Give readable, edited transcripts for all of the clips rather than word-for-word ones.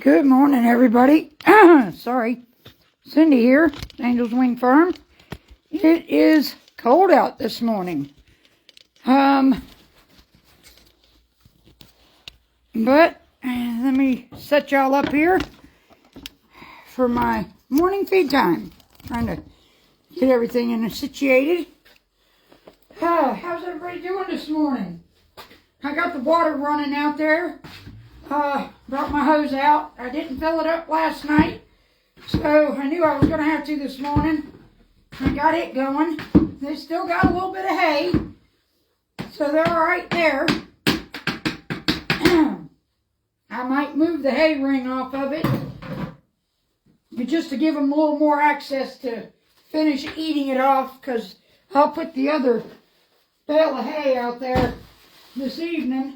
Good morning, everybody. Sorry. Cindy here, Angel's Wing Farm. It is cold out this morning. But let me set y'all up here for my morning feed time. Trying to get everything in situated. How's everybody doing this morning? I got the water running out there. Brought my hose out. I didn't fill it up last night, so I knew I was going to have to this morning. I got it going. They still got a little bit of hay, so they're all right there. I might move the hay ring off of it, but just to give them a little more access to finish eating it off, because I'll put the other bale of hay out there this evening.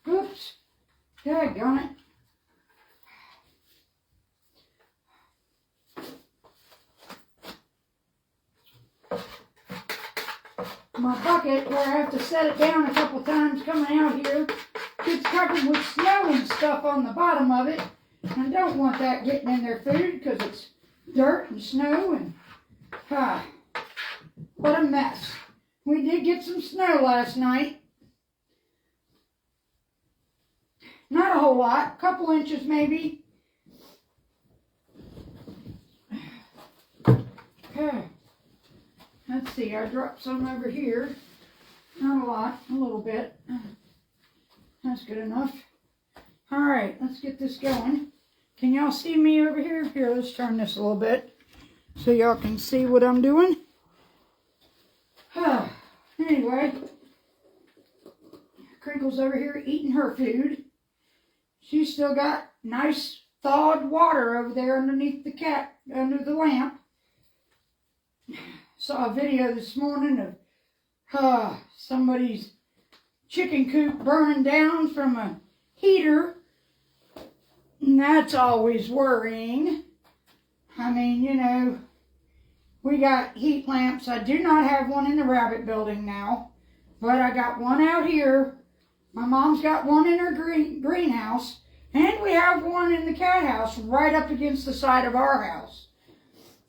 Oops, daggone it. My bucket, where I have to set it down a couple times coming out here, gets covered with snow and stuff on the bottom of it. I don't want that getting in their food because it's dirt and snow and what a mess. We did get some snow last night. Not a whole lot, a couple inches maybe. Let's see, I dropped some over here. Not a lot, a little bit. That's good enough. All right, let's get this going. Can y'all see me over here? Here, let's turn this a little bit so y'all can see what I'm doing. Anyway, Crinkle's over here eating her food. She's still got nice thawed water over there underneath under the lamp. Saw a video this morning of somebody's chicken coop burning down from a heater. And that's always worrying. I mean, you know, we got heat lamps. I do not have one in the rabbit building now, but I got one out here. My mom's got one in her greenhouse, and we have one in the cat house right up against the side of our house.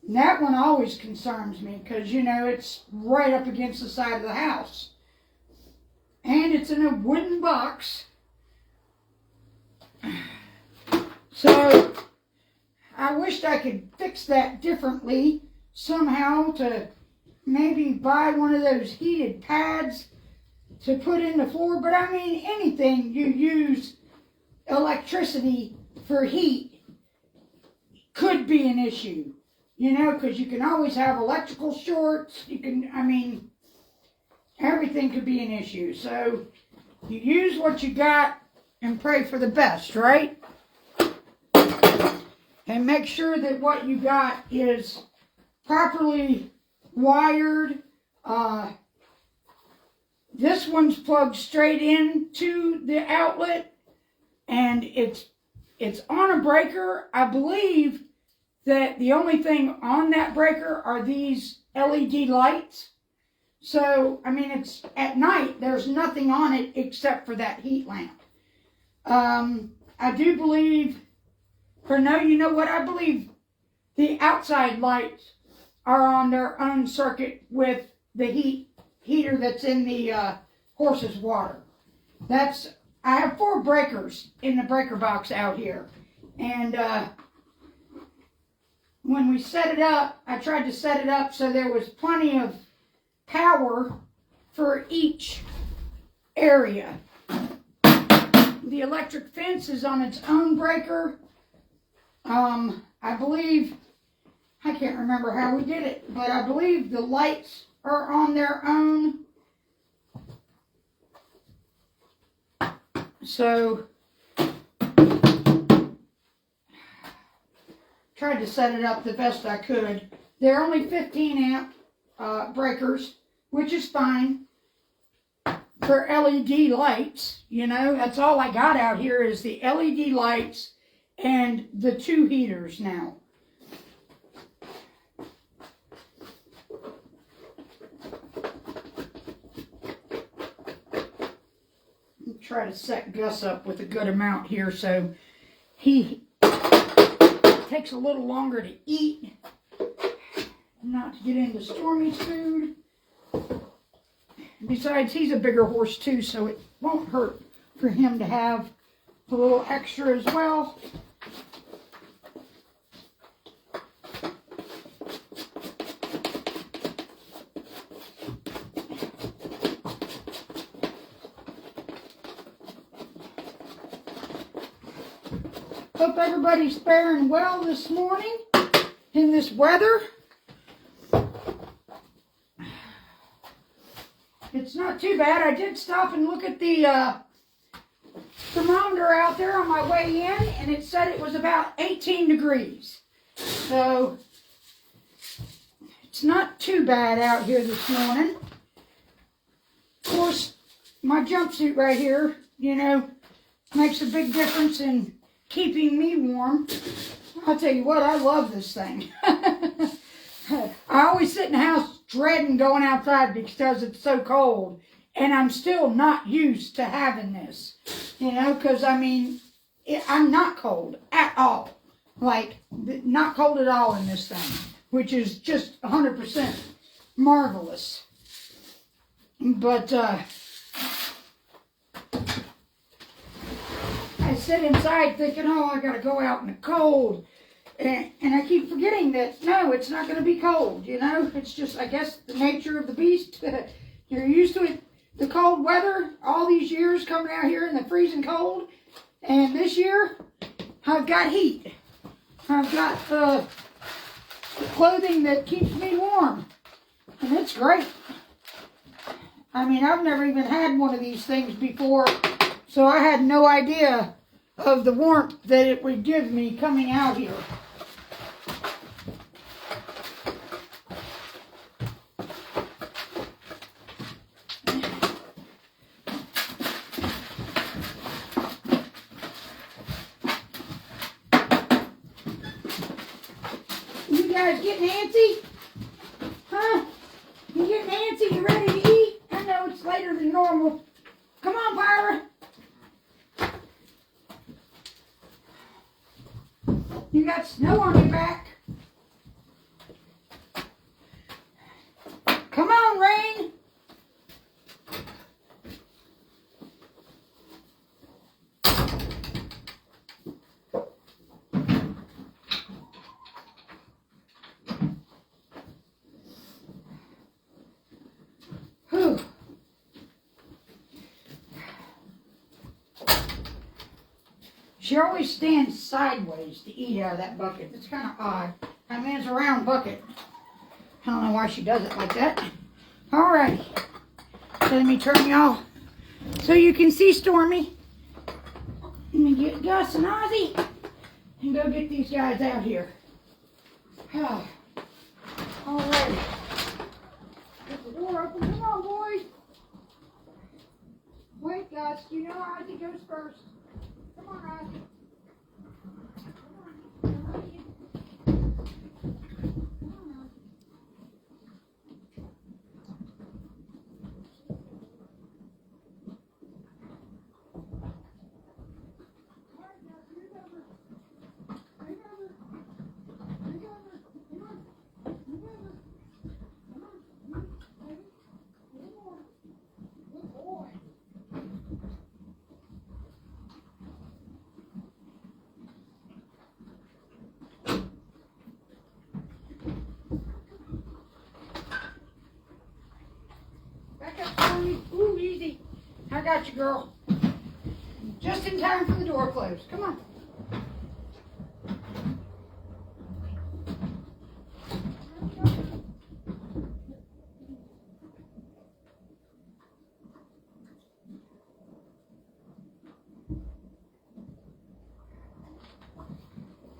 And that one always concerns me because, you know, it's right up against the side of the house. And it's in a wooden box. So, I wished I could fix that differently somehow, to maybe buy one of those heated pads to put in the floor. But I mean, anything you use electricity for heat could be an issue. You know, because you can always have electrical shorts. You can, I mean, everything could be an issue. So, you use what you got and pray for the best, right? And make sure that what you got is properly wired. This one's plugged straight into the outlet, and it's on a breaker. I believe that the only thing on that breaker are these LED lights. So, I mean, it's at night, there's nothing on it except for that heat lamp. I do believe, or no, you know what, I believe the outside lights are on their own circuit with the heater that's in the horse's water. I have 4 breakers in the breaker box out here. And when we set it up, I tried to set it up so there was plenty of power for each area. The electric fence is on its own breaker. I believe, I can't remember how we did it, but I believe the lights are on their own. So tried to set it up the best I could. They're only 15 amp breakers, which is fine for LED lights. You know, that's all I got out here is the LED lights and the 2 heaters now. Try to set Gus up with a good amount here so he takes a little longer to eat, not to get into Stormy's food. Besides, he's a bigger horse too, so it won't hurt for him to have a little extra as well. Hope everybody's faring well this morning in this weather. It's not too bad. I did stop and look at the thermometer out there on my way in, and it said it was about 18 degrees. So it's not too bad out here this morning. Of course, my jumpsuit right here, you know, makes a big difference in keeping me warm. I'll tell you what, I love this thing. I always sit in the house dreading going outside because it's so cold. And I'm still not used to having this. You know, because I mean, I'm not cold at all. Like, not cold at all in this thing. Which is just 100% marvelous. But, I sit inside thinking, oh, I gotta go out in the cold. And I keep forgetting that, no, it's not going to be cold, you know. It's just, I guess, the nature of the beast. You're used to it, the cold weather, all these years coming out here in the freezing cold. And this year, I've got heat. I've got clothing that keeps me warm. And it's great. I mean, I've never even had one of these things before. So I had no idea of the warmth that it would give me coming out here. You guys getting antsy? Huh? You getting antsy? You ready to eat? I know it's later than normal. Come on, Pyra. You got snow on your back. Come on, Rain. Whew. She always stands sideways to eat out of that bucket. It's kind of odd. I mean, it's a round bucket. I don't know why she does it like that. Alrighty. Let me turn y'all so you can see Stormy. Let me get Gus and Ozzy and go get these guys out here. Alrighty. Get the door open. Come on, boys. Wait, Gus. You know Ozzy goes first. Come on, Ozzy. Come on. Ooh, easy. I got you, girl. Just in time for the door closed. Come on.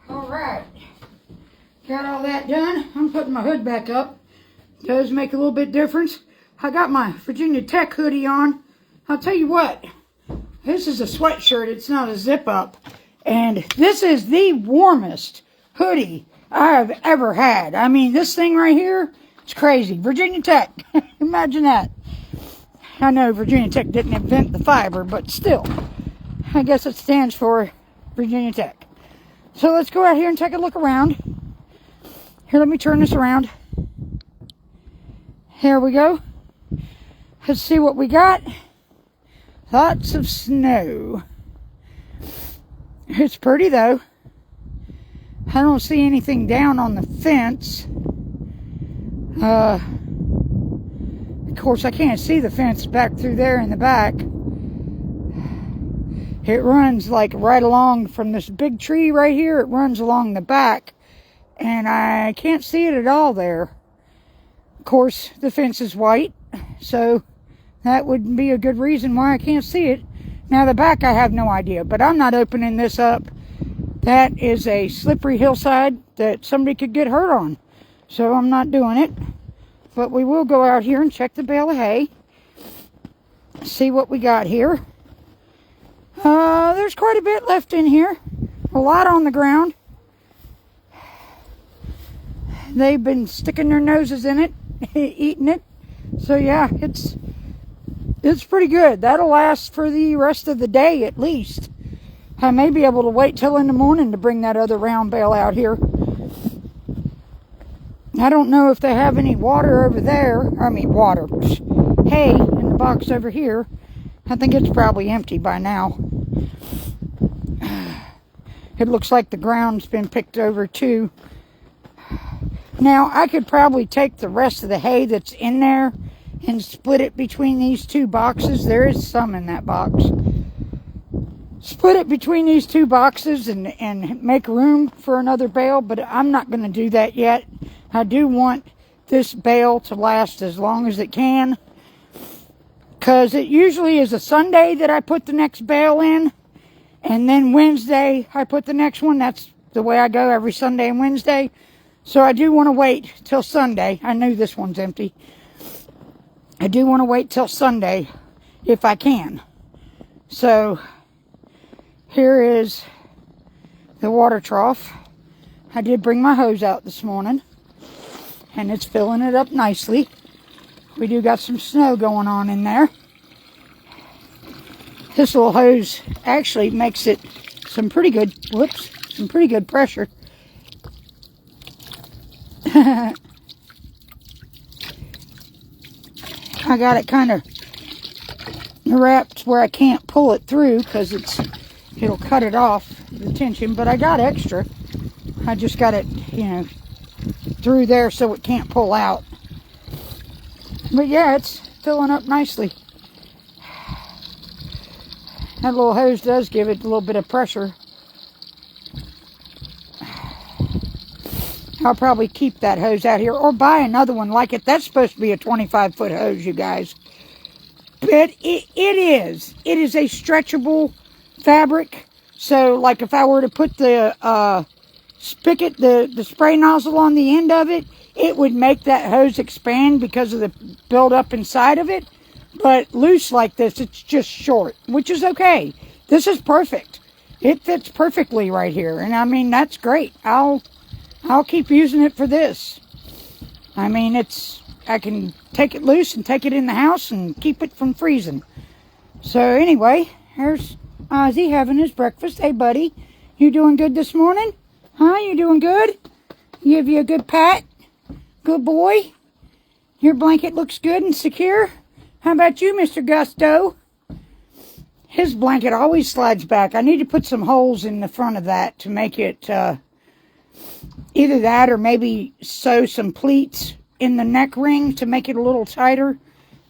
All right. got all that done. I'm putting my hood back up. Does make a little bit difference. I got my Virginia Tech hoodie on. I'll tell you what, this is a sweatshirt. It's not a zip up. And this is the warmest hoodie I've ever had. I mean, this thing right here, it's crazy. Virginia Tech. Imagine that. I know Virginia Tech didn't invent the fiber, but still, I guess it stands for Virginia Tech. So let's go out here and take a look around. Here, let me turn this around. Here we go. Let's see what we got. Lots of snow. It's pretty though. I don't see anything down on the fence. Of course, I can't see the fence back through there in the back. It runs like right along from this big tree right here. It runs along the back. And I can't see it at all there. Of course, the fence is white. So that would be a good reason why I can't see it. Now the back I have no idea. But I'm not opening this up. That is a slippery hillside that somebody could get hurt on. So I'm not doing it. But we will go out here and check the bale of hay. See what we got here. There's quite a bit left in here. A lot on the ground. They've been sticking their noses in it, eating it. So yeah, it's pretty good. That'll last for the rest of the day at least. I may be able to wait till in the morning to bring that other round bale out here. I don't know if they have any water over there. I mean water. Hay in the box over here. I think it's probably empty by now. It looks like the ground's been picked over too. Now, I could probably take the rest of the hay that's in there and split it between these two boxes. There is some in that box. Split it between these two boxes and make room for another bale, but I'm not going to do that yet. I do want this bale to last as long as it can, because it usually is a Sunday that I put the next bale in, and then Wednesday I put the next one. That's the way I go every Sunday and Wednesday. So I do want to wait till Sunday. I knew this one's empty. I do want to wait till Sunday if I can. So here is the water trough. I did bring my hose out this morning, and it's filling it up nicely. We do got some snow going on in there. This little hose actually makes it some pretty good pressure. I got it kind of wrapped where I can't pull it through because it'll cut it off, the tension, but I got extra. I just got it, through there so it can't pull out. But yeah, it's filling up nicely. That little hose does give it a little bit of pressure. I'll probably keep that hose out here or buy another one like it. That's supposed to be a 25-foot hose, you guys. But it is. It is a stretchable fabric. So, like if I were to put the spigot, the spray nozzle on the end of it, it would make that hose expand because of the buildup inside of it. But loose like this, it's just short, which is okay. This is perfect. It fits perfectly right here. And I mean, that's great. I'll keep using it for this. I mean, I can take it loose and take it in the house and keep it from freezing. So anyway, here's Ozzy having his breakfast. Hey, buddy, you doing good this morning? Huh? You doing good? Give you a good pat? Good boy? Your blanket looks good and secure? How about you, Mr. Gusto? His blanket always slides back. I need to put some holes in the front of that to make it either that or maybe sew some pleats in the neck ring to make it a little tighter,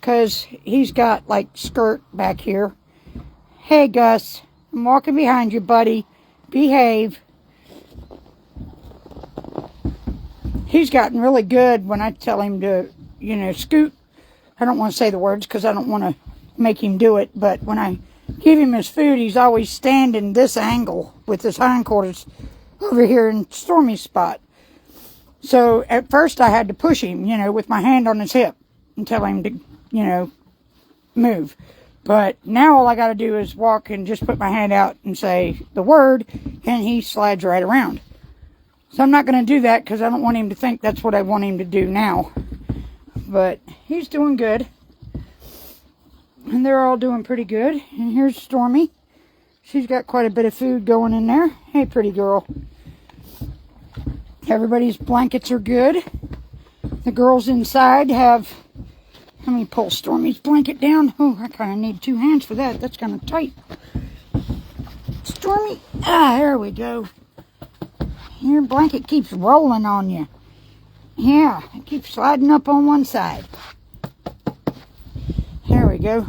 because he's got like skirt back here. Hey, Gus, I'm walking behind you, buddy. Behave. He's gotten really good when I tell him to, scoot. I don't want to say the words because I don't want to make him do it, but when I give him his food, he's always standing this angle with his hindquarters over here in Stormy's spot. So at first I had to push him, with my hand on his hip and tell him to, move. But now all I got to do is walk and just put my hand out and say the word, and he slides right around. So I'm not going to do that because I don't want him to think that's what I want him to do now. But he's doing good. And they're all doing pretty good. And here's Stormy. She's got quite a bit of food going in there. Hey, pretty girl. Everybody's blankets are good. The girls inside have... Let me pull Stormy's blanket down. Oh, I kind of need 2 hands for that. That's kind of tight. Stormy. There we go. Your blanket keeps rolling on you. Yeah, it keeps sliding up on one side. There we go.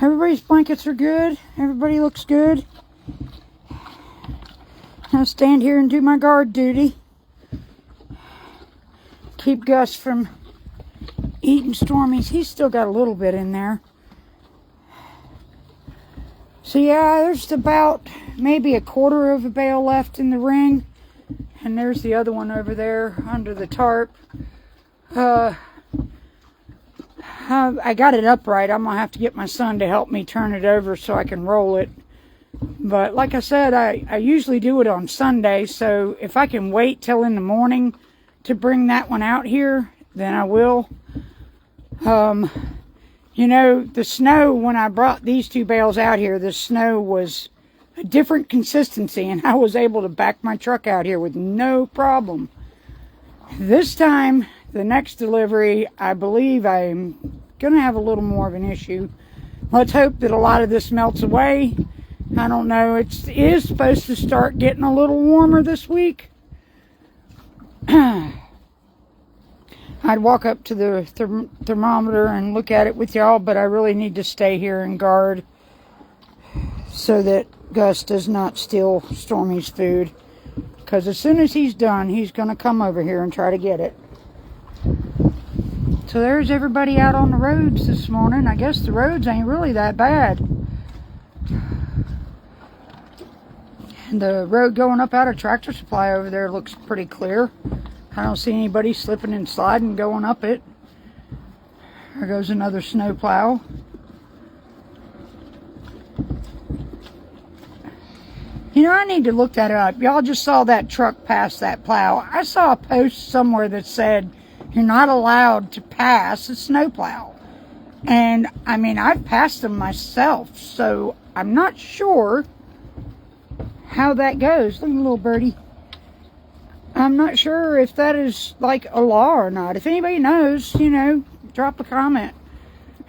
Everybody's blankets are good. Everybody looks good. I'll stand here and do my guard duty. Keep Gus from eating Stormy's. He's still got a little bit in there. So yeah, there's about maybe a quarter of a bale left in the ring. And there's the other one over there under the tarp. I got it upright. I'm going to have to get my son to help me turn it over so I can roll it. But like I said, I usually do it on Sunday. So if I can wait till in the morning to bring that one out here, then I will. The snow, when I brought these 2 bales out here, the snow was a different consistency. And I was able to back my truck out here with no problem. This time... The next delivery, I believe I'm going to have a little more of an issue. Let's hope that a lot of this melts away. I don't know. It is supposed to start getting a little warmer this week. I'd walk up to the thermometer and look at it with y'all, but I really need to stay here and guard so that Gus does not steal Stormy's food. Because as soon as he's done, he's going to come over here and try to get it. So there's everybody out on the roads this morning. I guess the roads ain't really that bad. And the road going up out of Tractor Supply over there looks pretty clear. I don't see anybody slipping and sliding going up it. There goes another snow plow. I need to look that up. Y'all just saw that truck pass that plow. I saw a post somewhere that said you're not allowed to pass a snowplow. And, I've passed them myself, so I'm not sure how that goes. Look at little birdie. I'm not sure if that is, like, a law or not. If anybody knows, drop a comment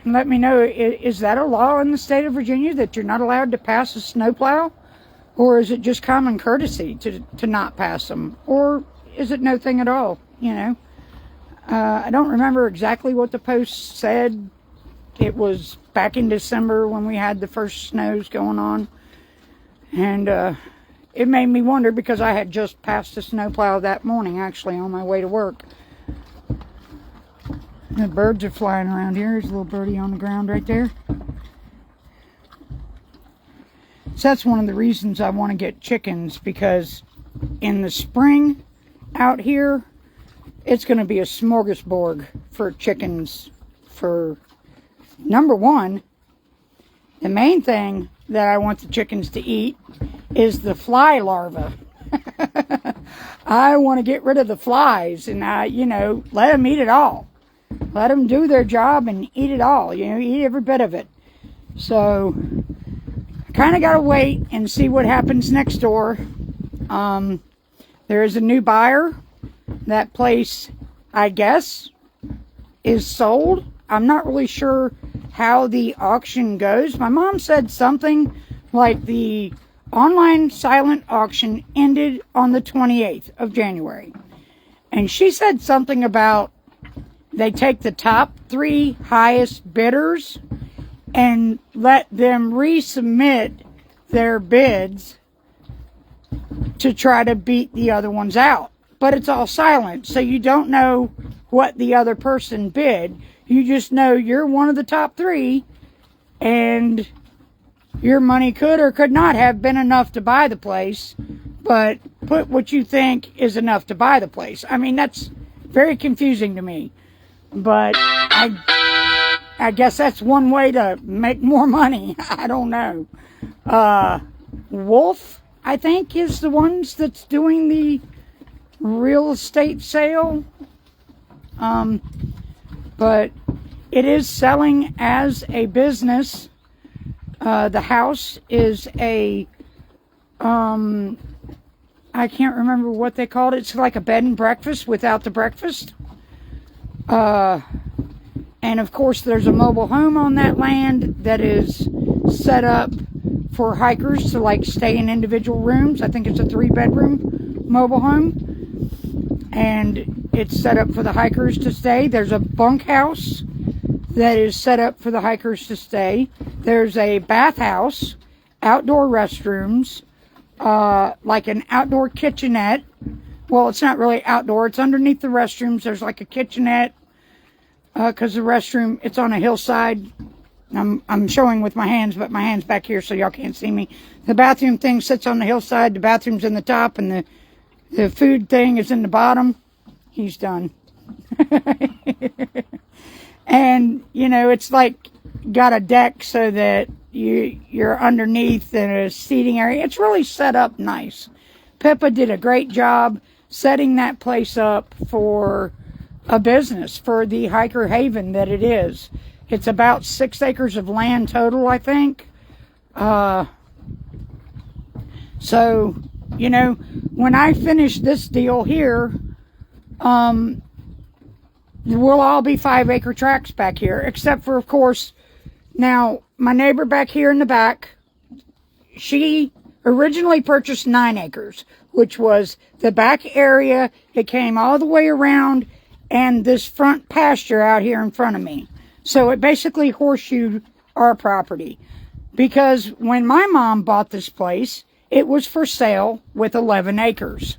and let me know. Is that a law in the state of Virginia that you're not allowed to pass a snowplow? Or is it just common courtesy to not pass them? Or is it no thing at all, I don't remember exactly what the post said. It was back in December when we had the first snows going on. And it made me wonder because I had just passed a snowplow that morning, actually, on my way to work. The birds are flying around here. There's a little birdie on the ground right there. So that's one of the reasons I want to get chickens, because in the spring out here, it's going to be a smorgasbord for chickens. For number one, the main thing that I want the chickens to eat is the fly larvae. I want to get rid of the flies and let them eat it all. Let them do their job and eat it all, eat every bit of it. So I kind of got to wait and see what happens next door. There is a new buyer. That place, I guess, is sold. I'm not really sure how the auction goes. My mom said something like the online silent auction ended on the 28th of January. And she said something about they take the top 3 highest bidders and let them resubmit their bids to try to beat the other ones out. But it's all silent, so you don't know what the other person bid. You just know you're one of the top 3, and your money could or could not have been enough to buy the place, but put what you think is enough to buy the place. I mean, that's very confusing to me, but I guess that's one way to make more money. I don't know. Wolf, I think, is the ones that's doing the real estate sale. But it is selling as a business. The house is a, I can't remember what they called it. It's like a bed and breakfast without the breakfast. And of course there's a mobile home on that land that is set up for hikers to like stay in individual rooms. I think it's a 3-bedroom mobile home, and it's set up for the hikers to stay. There's a bunkhouse that is set up for the hikers to stay. There's a bathhouse, outdoor restrooms, like an outdoor kitchenette. Well, it's not really outdoor. It's underneath the restrooms. There's like a kitchenette, because the restroom, it's on a hillside. I'm showing with my hands, but my hand's back here so y'all can't see me. The bathroom thing sits on the hillside. The bathroom's in the top, and the food thing is in the bottom. He's done. And, you know, it's like got a deck so that you're underneath in a seating area. It's really set up nice. Pippa did a great job setting that place up for a business, for the hiker haven that it is. It's about 6 acres of land total, I think. So, you know, when I finish this deal here, we'll all be 5-acre tracts back here, except for, of course, now, my neighbor back here in the back, she originally purchased 9 acres, which was the back area. It came all the way around, and this front pasture out here in front of me. So it basically horseshoed our property, because when my mom bought this place, it was for sale with 11 acres.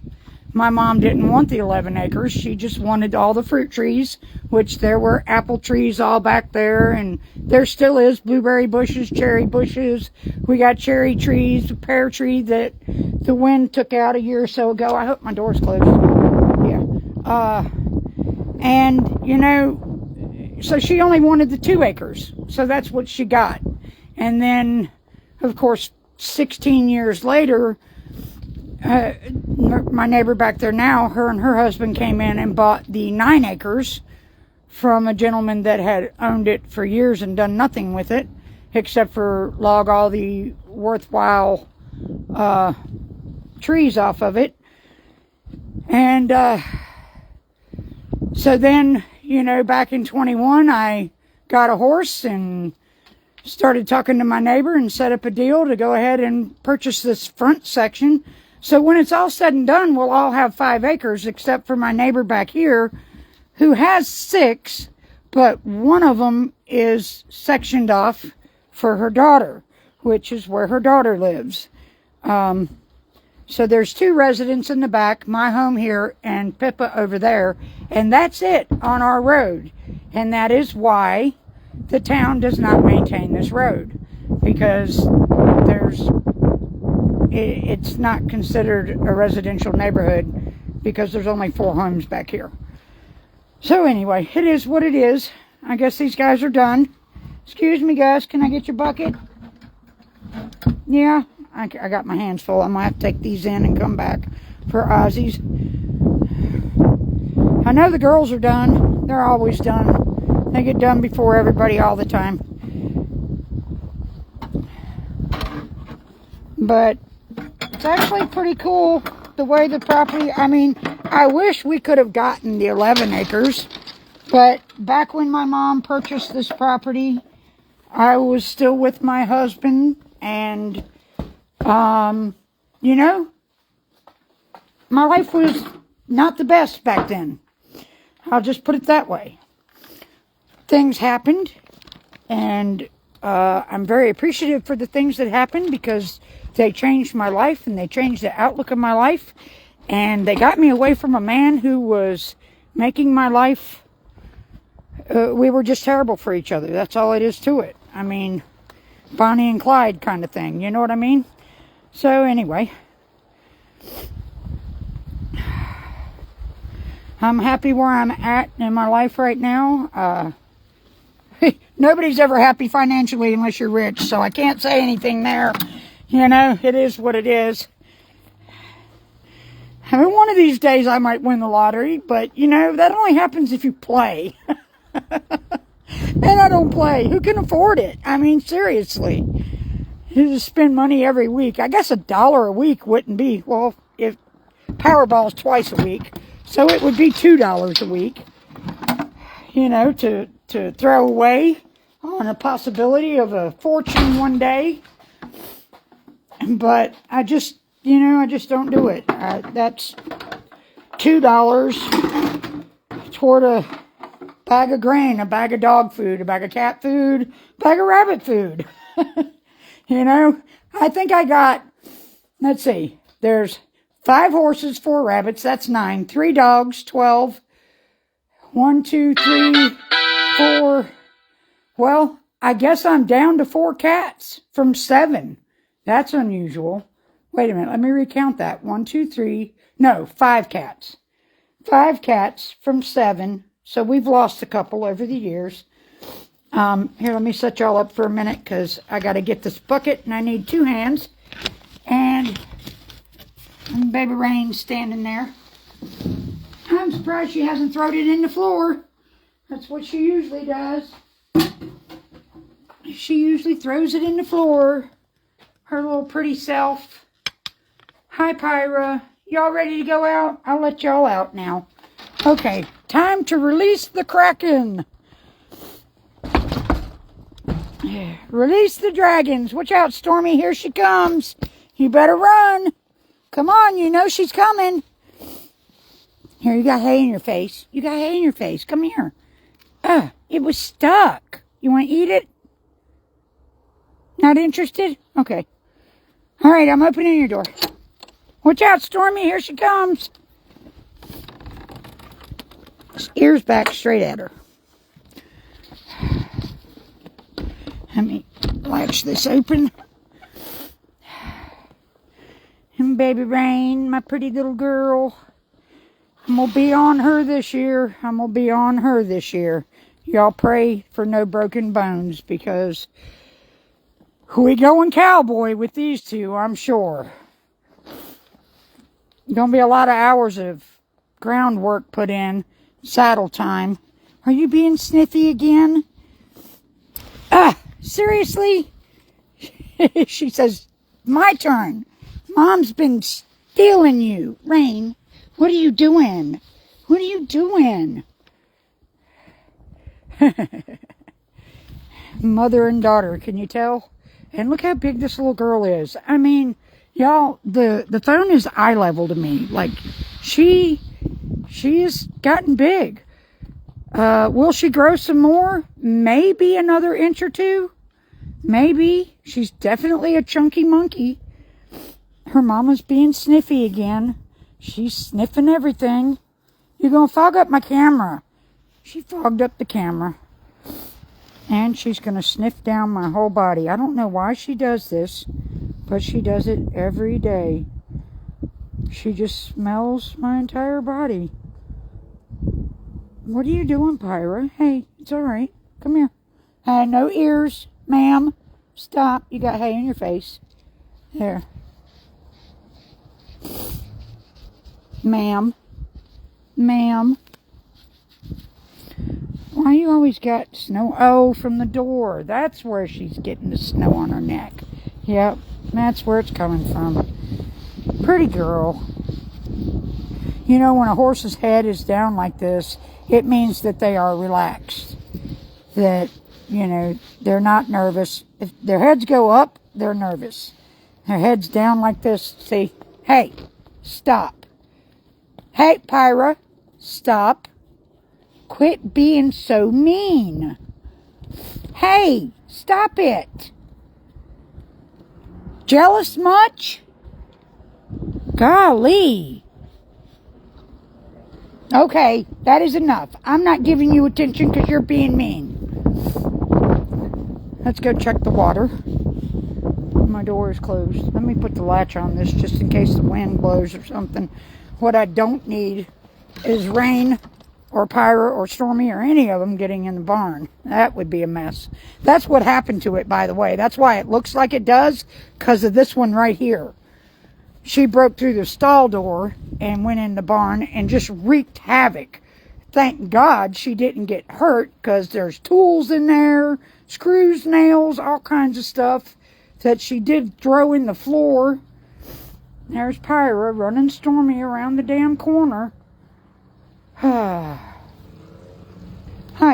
My mom didn't want the 11 acres. She just wanted all the fruit trees, which there were apple trees all back there, and there still is blueberry bushes, cherry bushes. We got cherry trees, a pear tree that the wind took out a year or so ago. I hope my door's closed. Yeah. And, you know, so she only wanted the 2 acres. So that's what she got. And then, of course, 16 years later, my neighbor back there now, her and her husband came in and bought the 9 acres from a gentleman that had owned it for years and done nothing with it, except for log all the worthwhile trees off of it. And so then, you know, back in 21, I got a horse and started talking to my neighbor and set up a deal to go ahead and purchase this front section. So when it's all said and done, we'll all have 5 acres, except for my neighbor back here, who has 6, but one of them is sectioned off for her daughter, which is where her daughter lives. So there's 2 residents in the back, my home here, and Pippa over there, and that's it on our road. And that is why the town does not maintain this road, because it's not considered a residential neighborhood, because there's only 4 homes back here. So anyway, it is what it is. I guess these guys are done. Excuse me, guys, can I get your bucket? Yeah, I got my hands full. I might have to take these in and come back for Ozzy's. I know the girls are done. They're always done. They get done before everybody all the time. But it's actually pretty cool the way the property, I mean, I wish we could have gotten the 11 acres, but back when my mom purchased this property, I was still with my husband, and, you know, my life was not the best back then. I'll just put it that way. Things happened, and I'm very appreciative for the things that happened, because they changed my life, and they changed the outlook of my life, and they got me away from a man who was making my life we were just terrible for each other. That's all it is to it. I mean, Bonnie and Clyde kind of thing. You know what I mean? So anyway, I'm happy where I'm at in my life right now. Nobody's ever happy financially unless you're rich, so I can't say anything there. You know, it is what it is. I mean, one of these days I might win the lottery, but, you know, that only happens if you play. And I don't play. Who can afford it? I mean, seriously. You just spend money every week. I guess $1 a week wouldn't be, well, if Powerball's twice a week, so it would be $2 a week, you know, to throw away on a possibility of a fortune one day. But I just, you know, I just don't do it. That's $2 toward a bag of grain, a bag of dog food, a bag of cat food, a bag of rabbit food. You know, I think I got, let's see, there's 5 horses, 4 rabbits, that's 9. 3 dogs, 12. 1, 2, 3, 4. Well, I guess I'm down to 4 cats from 7. That's unusual. Wait a minute, let me recount that. 1, 2, 3, no, 5 cats. 5 cats from 7. So we've lost a couple over the years. Here, let me set y'all up for a minute because I got to get this bucket and I need 2 hands. And Baby Rain's standing there. I'm surprised she hasn't thrown it in the floor. That's what she usually does. She usually throws it in the floor. Her little pretty self. Hi, Pyra. Y'all ready to go out? I'll let y'all out now. Okay, time to release the Kraken. Release the dragons. Watch out, Stormy. Here she comes. You better run. Come on, you know she's coming. Here, you got hay in your face. You got hay in your face. Come here. It was stuck. You want to eat it? Not interested? Okay. All right, I'm opening your door. Watch out, Stormy. Here she comes. Ears back straight at her. Let me latch this open. And Baby Rain, my pretty little girl. I'm going to be on her this year. I'm going to be on her this year. Y'all pray for no broken bones because we going cowboy with these two, I'm sure. Going to be a lot of hours of groundwork put in. Saddle time. Are you being sniffy again? Seriously? She says, my turn. Mom's been stealing you. Rain, what are you doing? What are you doing? Mother and daughter, can you tell? And look how big this little girl is. I mean, y'all, the phone is eye level to me. Like, she has gotten big. Will she grow some more? Maybe another inch or 2. Maybe. She's definitely a chunky monkey. Her mama's being sniffy again. She's sniffing everything. You're going to fog up my camera. She fogged up the camera. And she's going to sniff down my whole body. I don't know why she does this, but she does it every day. She just smells my entire body. What are you doing, Pyra? Hey, it's all right. Come here. No ears, ma'am. Stop. You got hay in your face. There. Ma'am. Ma'am. Why you always got snow? Oh, from the door. That's where she's getting the snow on her neck. Yep, that's where it's coming from. Pretty girl. You know, when a horse's head is down like this, it means that they are relaxed. That, you know, they're not nervous. If their heads go up, they're nervous. Their head's down like this. See, hey, stop. Hey, Pyra, stop. Quit being so mean. Hey, stop it. Jealous much? Golly. Okay, that is enough. I'm not giving you attention because you're being mean. Let's go check the water. My door is closed. Let me put the latch on this just in case the wind blows or something. What I don't need is rain or Pyra or Stormy or any of them getting in the barn. That would be a mess. That's what happened to it, by the way. That's why it looks like it does, because of this one right here. She broke through the stall door and went in the barn and just wreaked havoc. Thank God she didn't get hurt, because there's tools in there, screws, nails, all kinds of stuff that she did throw in the floor. There's Pyra running Stormy around the damn corner. Hi,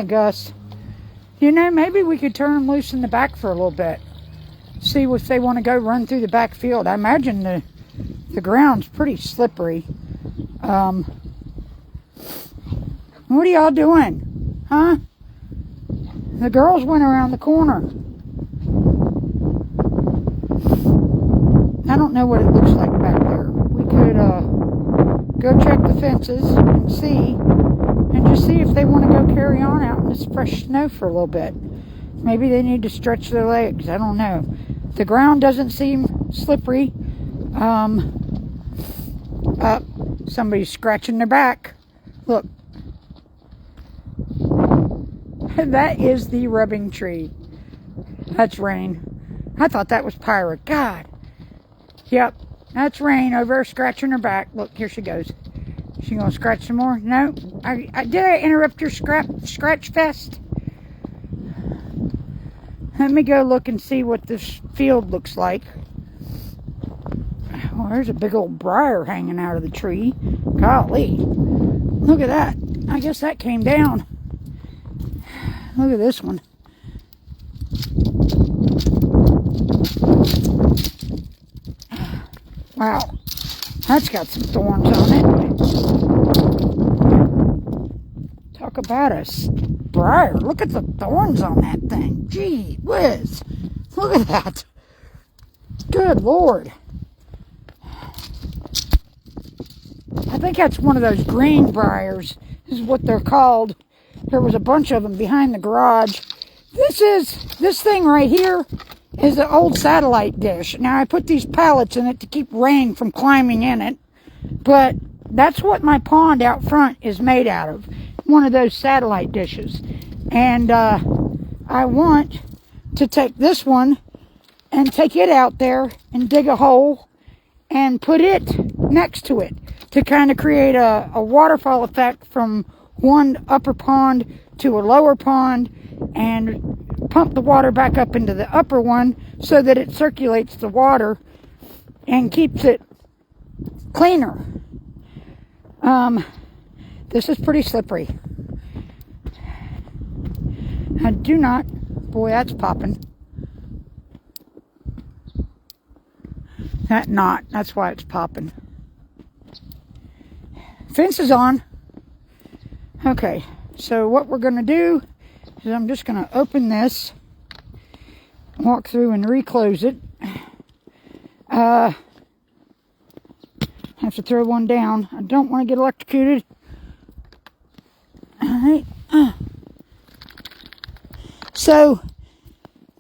Gus. You know, maybe we could turn them loose in the back for a little bit. See if they want to go run through the back field. I imagine the ground's pretty slippery. What are y'all doing? Huh? The girls went around the corner. I don't know what it looks like back there. We could go check the fences and see, and just see if they want to go carry on out in this fresh snow for a little bit. Maybe they need to stretch their legs. I don't know. The ground doesn't seem slippery. Somebody's scratching their back. Look. That is the rubbing tree. That's Rain. I thought that was Pyra. God. Yep. That's Rain over there scratching her back. Look, here she goes. She gonna scratch some more? No. Did I interrupt your scratch fest? Let me go look and see what this field looks like. Well, there's a big old briar hanging out of the tree. Golly. Look at that. I guess that came down. Look at this one. Wow. That's got some thorns on it. Talk about a briar. Look at the thorns on that thing. Gee whiz. Look at that. Good Lord. I think that's one of those green briars. This is what they're called. There was a bunch of them behind the garage. This thing right here is an old satellite dish. Now, I put these pallets in it to keep rain from climbing in it. But that's what my pond out front is made out of. One of those satellite dishes. And I want to take this one and take it out there and dig a hole and put it next to it to kind of create a waterfall effect from one upper pond to a lower pond, and pump the water back up into the upper one so that it circulates the water and keeps it cleaner. This is pretty slippery. I do not, boy, that's popping. That knot, that's why it's popping. Fence is on. Okay, so what we're going to do is I'm just going to open this, walk through and reclose it. Have to throw one down. I don't want to get electrocuted. Alright. So,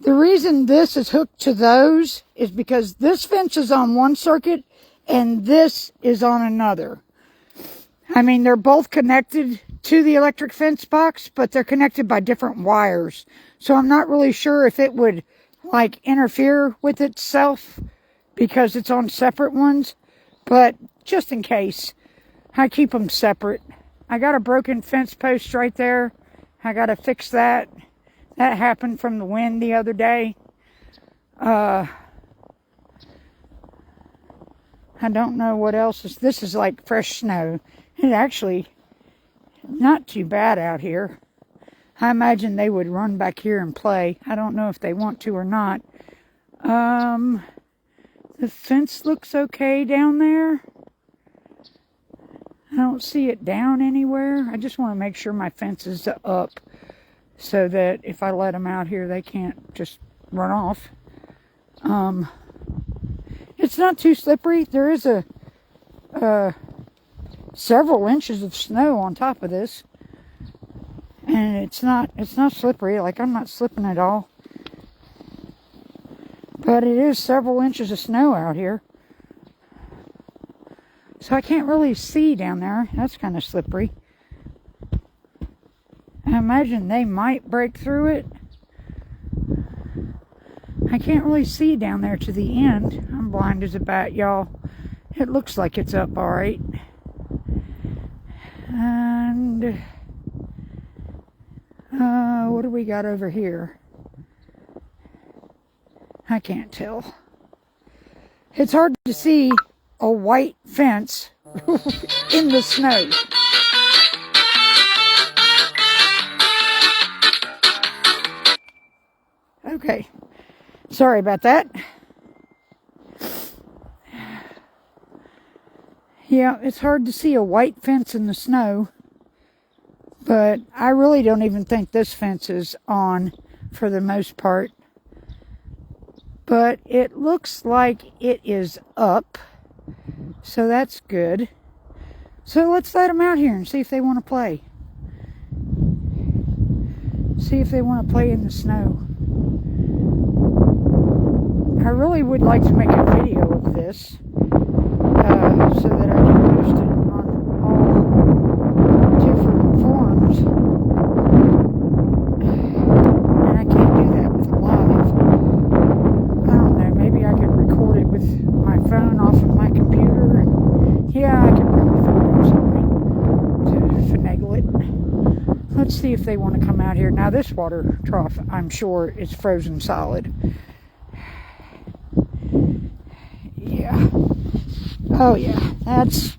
the reason this is hooked to those is because this fence is on one circuit and this is on another. I mean, they're both connected to the electric fence box, but they're connected by different wires. So I'm not really sure if it would, like, interfere with itself because it's on separate ones. But just in case, I keep them separate. I got a broken fence post right there. I got to fix that. That happened from the wind the other day. I don't know what else is. This is like fresh snow. It actually not too bad out here. I imagine they would run back here and play. I don't know if they want to or not. The fence looks okay down there. I don't see it down anywhere. I just want to make sure my fence is up so that if I let them out here, they can't just run off. It's not too slippery. There is several inches of snow on top of this. And it's not slippery, like I'm not slipping at all. But it is several inches of snow out here. So I can't really see down there. That's kind of slippery. I imagine they might break through it. I can't really see down there to the end. I'm blind as a bat, y'all. It looks like it's up all right. And what do we got over here? I can't tell. It's hard to see a white fence in the snow. Okay, sorry about that. Yeah, it's hard to see a white fence in the snow, but I really don't even think this fence is on for the most part. But it looks like it is up, so that's good. So let's let them out here and see if they want to play. See if they want to play in the snow. I really would like to make a video of this so that I can post it on all different forms. And I can't do that with live. I don't know, maybe I could record it with my phone off of my computer. And yeah, I could probably figure out something to finagle it. Let's see if they want to come out here. Now this water trough, I'm sure, is frozen solid. Yeah. Oh yeah, that's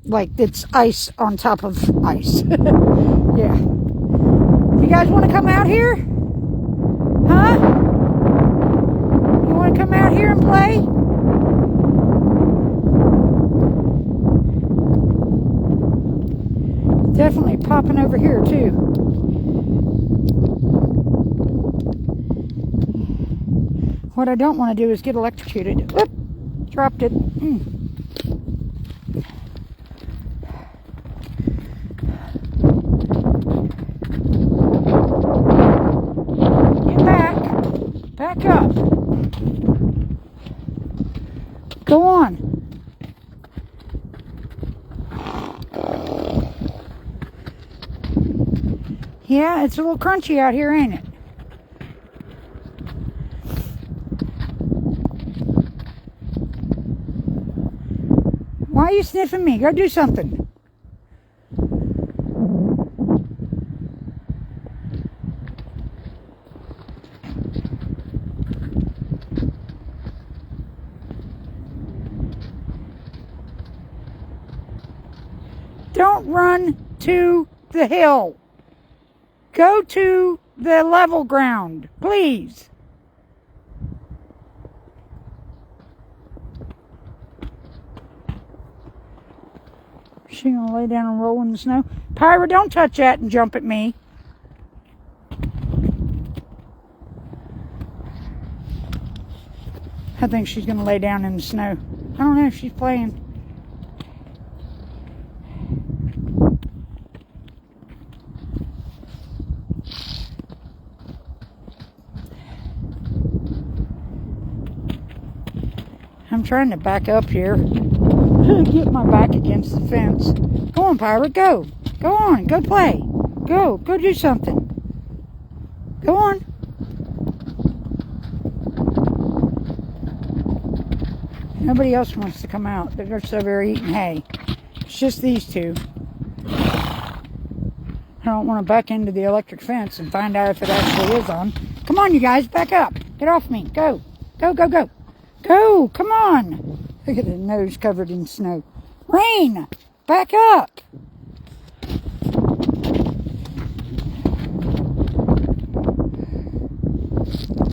like it's ice on top of ice. Yeah. You guys want to come out here? Huh? You want to come out here and play? Definitely popping over here too. What I don't want to do is get electrocuted. Oop, dropped it. Get back. Back up. Go on. Yeah, it's a little crunchy out here, ain't it? Why are you sniffing me? Go do something. Don't run to the hill. Go to the level ground, please. She gonna lay down and roll in the snow? Pyra, don't touch that and jump at me. I think she's gonna lay down in the snow. I don't know if she's playing. I'm trying to back up here. Get my back against the fence. Go on, Pyra, go. Go on, go play. Go do something. Go on. Nobody else wants to come out. They're just over there eating hay. It's just these two. I don't want to back into the electric fence and find out if it actually is on. Come on, you guys, back up. Get off me. Go. Go, go, go. Go, come on. Look at the nose covered in snow. Rain, back up.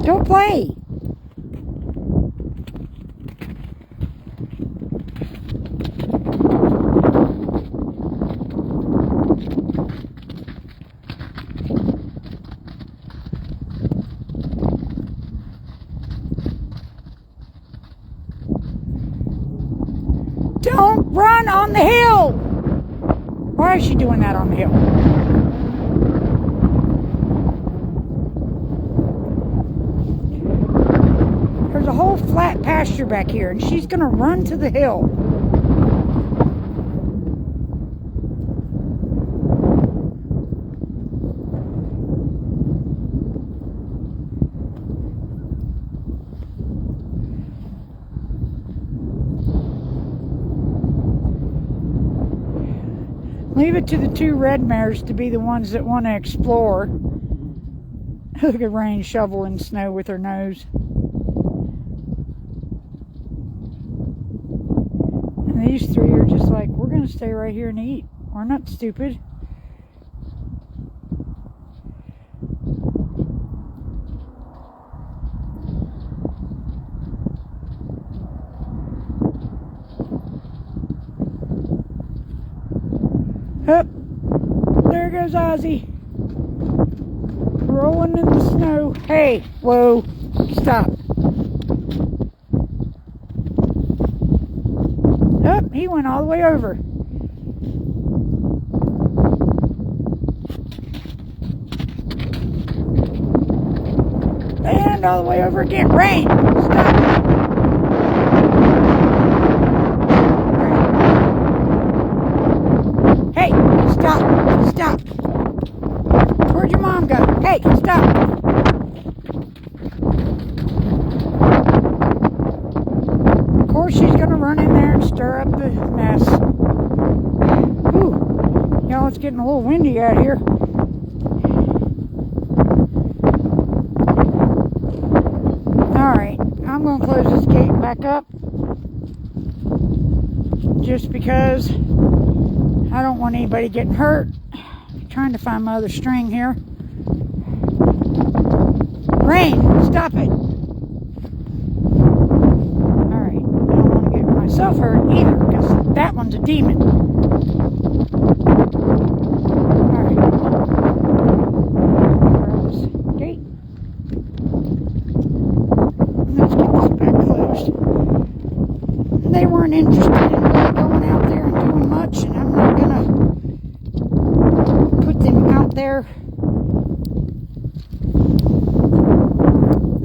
Don't play. she doing that on the hill? There's a whole flat pasture back here, and she's going to run to the hill. Leave it to the two red mares to be the ones that want to explore. Look at Rain shoveling snow with her nose. And these three are just like, we're going to stay right here and eat. We're not stupid. Up, there goes Ozzy, rolling in the snow. Hey, whoa, stop. Up, he went all the way over. And all the way over again. Rain, stop. Stop. Where'd your mom go? Hey, stop. Of course she's going to run in there and stir up the mess. Ooh, y'all, it's getting a little windy out here. Alright, I'm going to close this gate back up. Just because I don't want anybody getting hurt. Trying to find my other string here. Rain, stop it. Alright, I don't want to get myself hurt either, because that one's a demon. Alright. Gate. Let's get this back closed. They weren't interested in really going out there and doing much, and I'm not gonna put them out there.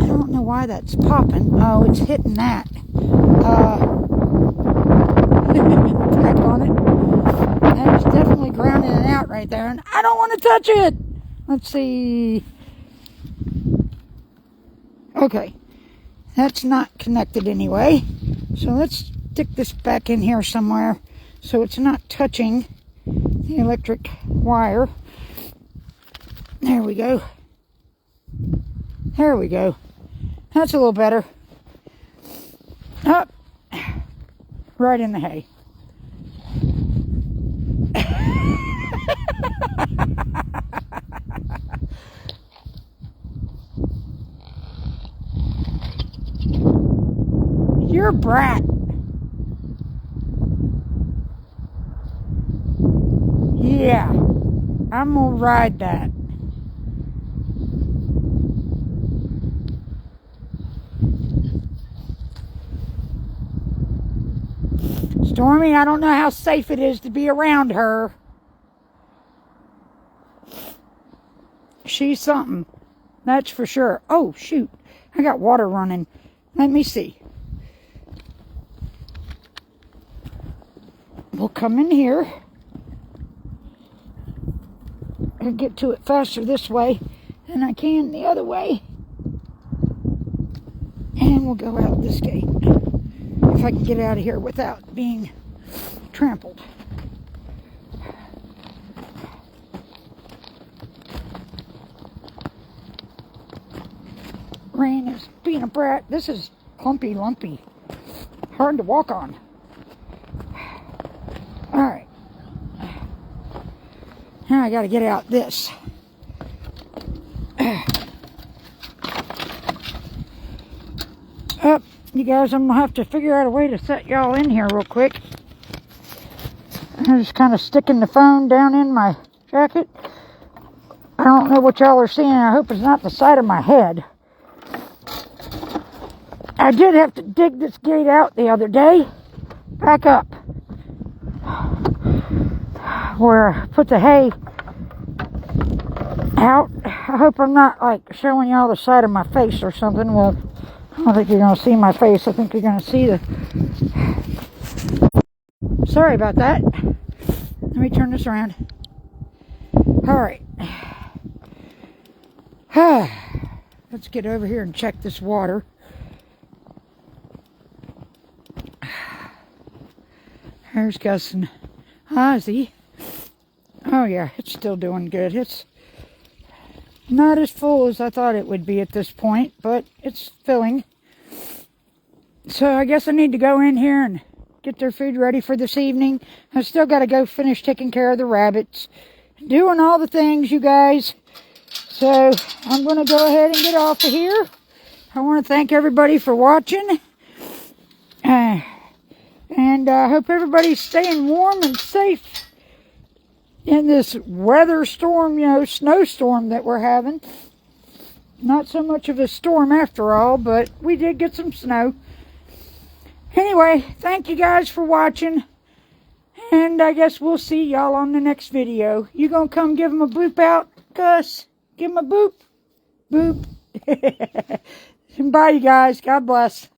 I don't know why that's popping. Oh, it's hitting that. Back on it. That is definitely grounding it out right there, and I don't want to touch it. Let's see. Okay, that's not connected anyway. So let's stick this back in here somewhere so it's not touching the electric wire. There we go. There we go. That's a little better. Up. Right in the hay. You're a brat. Yeah, I'm gonna ride that. Stormy, I don't know how safe it is to be around her. She's something, that's for sure. Oh, shoot, I got water running. Let me see. We'll come in here. I'll get to it faster this way than I can the other way. And we'll go out this gate. If I can get out of here without being trampled. Rain is being a brat. This is clumpy, lumpy. Hard to walk on. Alright. Now I gotta get out this. Up, you guys, I'm gonna have to figure out a way to set y'all in here real quick. I'm just kind of sticking the phone down in my jacket. I don't know what y'all are seeing. I hope it's not the side of my head. I did have to dig this gate out the other day. Back up. where I put the hay out. I hope I'm not like showing y'all the side of my face or something. Well, I don't think you're going to see my face. I think you're going to see the... Sorry about that. Let me turn this around. Alright. Let's get over here and check this water. There's Gus and Ozzy. Oh yeah, it's still doing good. It's not as full as I thought it would be at this point, but it's filling. So I guess I need to go in here and get their food ready for this evening. I still got to go finish taking care of the rabbits. Doing all the things, you guys. So I'm going to go ahead and get off of here. I want to thank everybody for watching. And I hope everybody's staying warm and safe in this weather storm, you know, snowstorm that we're having. Not so much of a storm after all, but we did get some snow. Anyway, thank you guys for watching. And I guess we'll see y'all on the next video. You gonna come give them a boop out, Gus? Give them a boop. Boop. Bye, you guys. God bless.